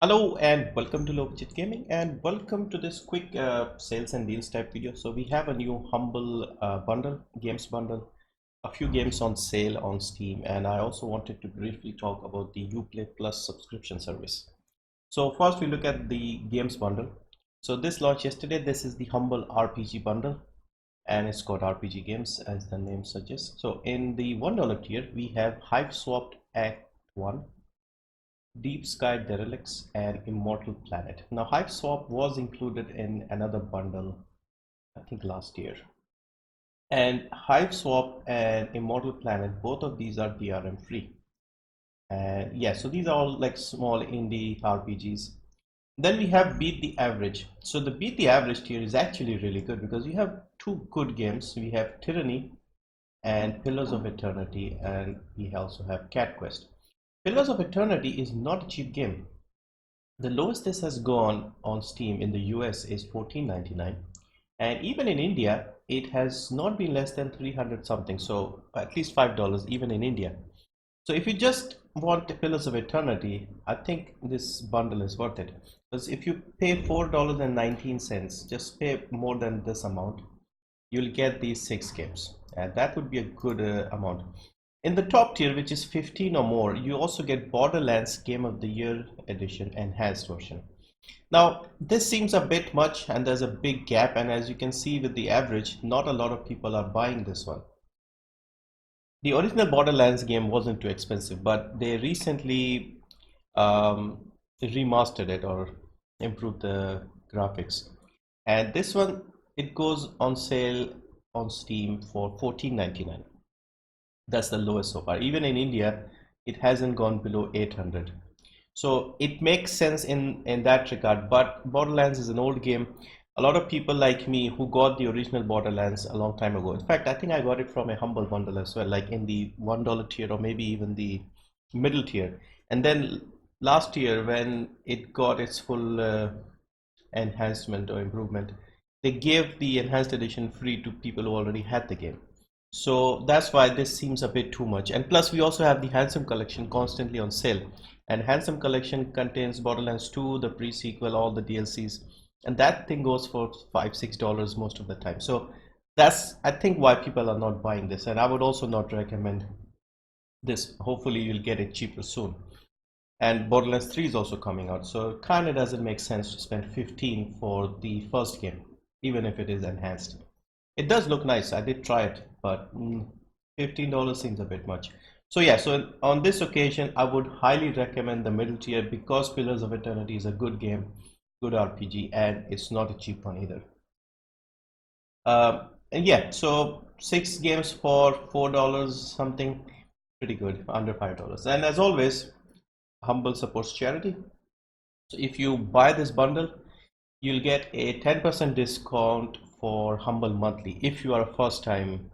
Hello and welcome to Low Budget Gaming and welcome to this quick sales and deals type video. So we have a new humble games bundle, a few games on sale on Steam, and I also wanted to briefly talk about the UPlay Plus subscription service. So first we look at the games bundle. So this launched yesterday. This is the humble RPG bundle and it's got RPG games as the name suggests. So in the $1 tier we have Hype Swapped Act 1, Deep Sky Derelicts, and Immortal Planet. Now Hype Swap was included in another bundle I think last year, and Hype Swap and Immortal Planet, both of these are DRM free, and yeah, so these are all like small indie RPGs. Then we have Beat the Average. So the Beat the Average tier is actually really good because you have two good games. We have Tyranny and Pillars of Eternity, and we also have Cat Quest. Pillars of Eternity is not a cheap game. The lowest this has gone on Steam in the US is $14.99, and even in India it has not been less than 300 something, so at least $5 even in India. So if you just want Pillars of Eternity, I think this bundle is worth it, because if you pay $4.19, just pay more than this amount, you'll get these 6 games, and that would be a good amount. In the top tier, which is 15 or more, you also get Borderlands Game of the Year Edition Enhanced version. Now, this seems a bit much and there's a big gap, and as you can see with the average, not a lot of people are buying this one. The original Borderlands game wasn't too expensive, but they recently remastered it or improved the graphics. And this one, it goes on sale on Steam for $14.99. That's the lowest so far. Even in India, it hasn't gone below 800. So it makes sense in that regard. But Borderlands is an old game. A lot of people like me who got the original Borderlands a long time ago. In fact, I think I got it from a humble bundle as well, like in the $1 tier or maybe even the middle tier. And then last year, when it got its full enhancement or improvement, they gave the enhanced edition free to people who already had the game. So that's why this seems a bit too much. And plus we also have the Handsome Collection constantly on sale, and Handsome Collection contains Borderlands 2, the pre-sequel, all the DLCs, and that thing goes for $5-6 most of the time. So that's, I think, why people are not buying this, and I would also not recommend this. Hopefully you'll get it cheaper soon. And Borderlands 3 is also coming out, so it kind of doesn't make sense to spend 15 for the first game, even if it is enhanced. It does look nice. I did try it, but $15 seems a bit much. So yeah, so on this occasion, I would highly recommend the middle tier because Pillars of Eternity is a good game, good RPG, and it's not a cheap one either. And yeah, so 6 games for $4 something, pretty good, under $5. And as always, Humble supports charity. So if you buy this bundle, you'll get a 10% discount for Humble Monthly if you are a first time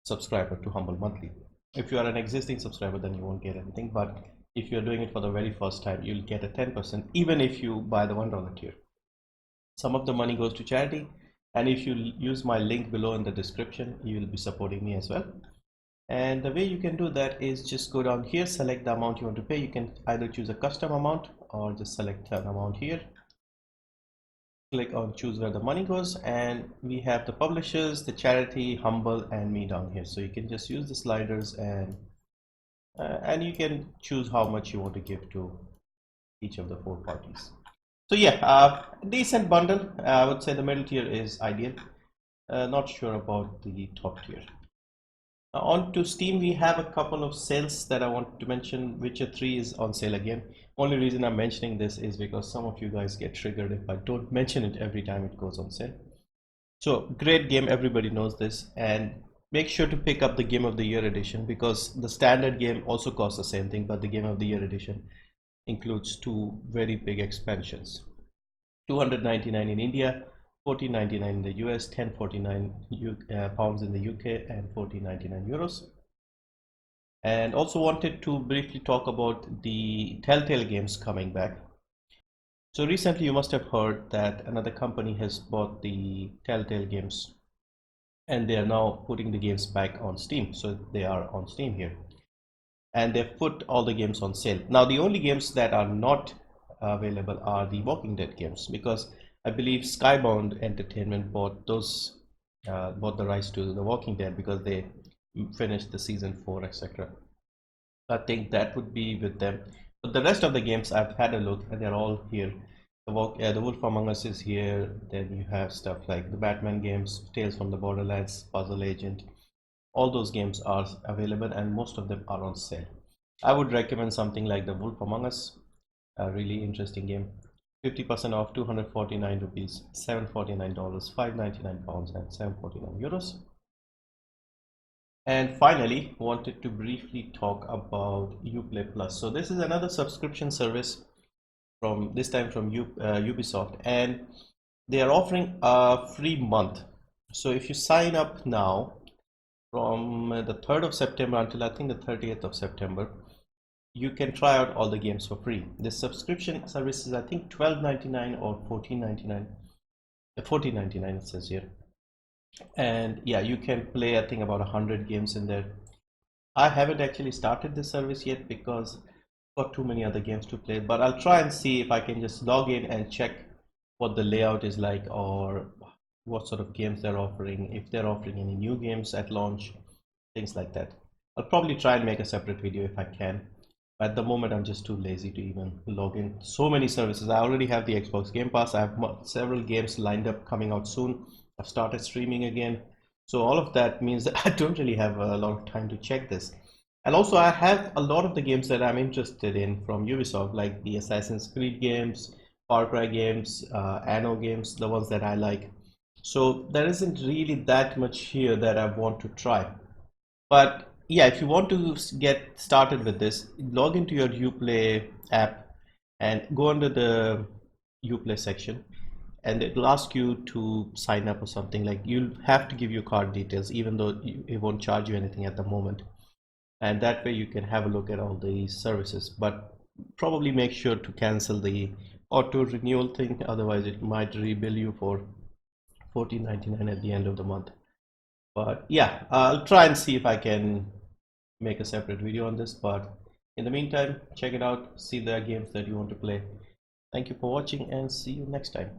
subscriber to Humble Monthly. If you are an existing subscriber, then you won't get anything, but if you're doing it for the very first time, you'll get a 10% even if you buy the $1 tier. Some of the money goes to charity, and if you use my link below in the description, you will be supporting me as well. And the way you can do that is just go down here, select the amount you want to pay. You can either choose a custom amount or just select an amount here, click on choose where the money goes, and we have the publishers, the charity, Humble, and me down here. So you can just use the sliders and you can choose how much you want to give to each of the 4 parties. So yeah, decent bundle. I would say the middle tier is ideal. Not sure about the top tier. On to Steam, we have a couple of sales that I want to mention. Witcher 3 is on sale again. Only reason I'm mentioning this is because some of you guys get triggered if I don't mention it every time it goes on sale. So great game, everybody knows this, and make sure to pick up the Game of the Year edition because the standard game also costs the same thing, but the Game of the Year edition includes 2 very big expansions. $299 in India, $14.99 in the US, £10.49 pounds in the UK, and €14.99 euros. And also wanted to briefly talk about the Telltale games coming back. So recently you must have heard that another company has bought the Telltale games and they are now putting the games back on Steam. So they are on Steam here, and they've put all the games on sale. Now the only games that are not available are the Walking Dead games, because I believe Skybound Entertainment bought the rights to the Walking Dead because they finished the season 4, etc. I think that would be with them. But the rest of the games, I've had a look and they're all here. The Wolf Among Us is here. Then you have stuff like the Batman games, Tales from the Borderlands, Puzzle Agent. All those games are available and most of them are on sale. I would recommend something like the Wolf Among Us, a really interesting game. 50% off, 249 rupees, $749, 599 pounds, and 749 euros. And finally, wanted to briefly talk about UPlay Plus. So this is another subscription service from this time from Ubisoft, and they are offering a free month. So if you sign up now from the 3rd of September until I think the 30th of September, you can try out all the games for free. This subscription service is I think $12.99 or $14.99. $14.99 it says here. And yeah, you can play I think about 100 games in there. I haven't actually started this service yet because I've got too many other games to play, but I'll try and see if I can just log in and check what the layout is like, or what sort of games they're offering, if they're offering any new games at launch, things like that. I'll probably try and make a separate video if I can. At the moment, I'm just too lazy to even log in. So many services. I already have the Xbox Game Pass. I have several games lined up coming out soon. I've started streaming again. So all of that means that I don't really have a lot of time to check this. And also I have a lot of the games that I'm interested in from Ubisoft, like the Assassin's Creed games, Far Cry games, Anno games, the ones that I like. So there isn't really that much here that I want to try. But yeah, if you want to get started with this, log into your UPlay app and go under the UPlay section, and it will ask you to sign up or something. Like, you'll have to give your card details, even though it won't charge you anything at the moment. And that way you can have a look at all the services, but probably make sure to cancel the auto renewal thing, otherwise it might rebill you for $14.99 at the end of the month. But yeah, I'll try and see if I can make a separate video on this, but in the meantime, check it out, see the games that you want to play. Thank you for watching and see you next time.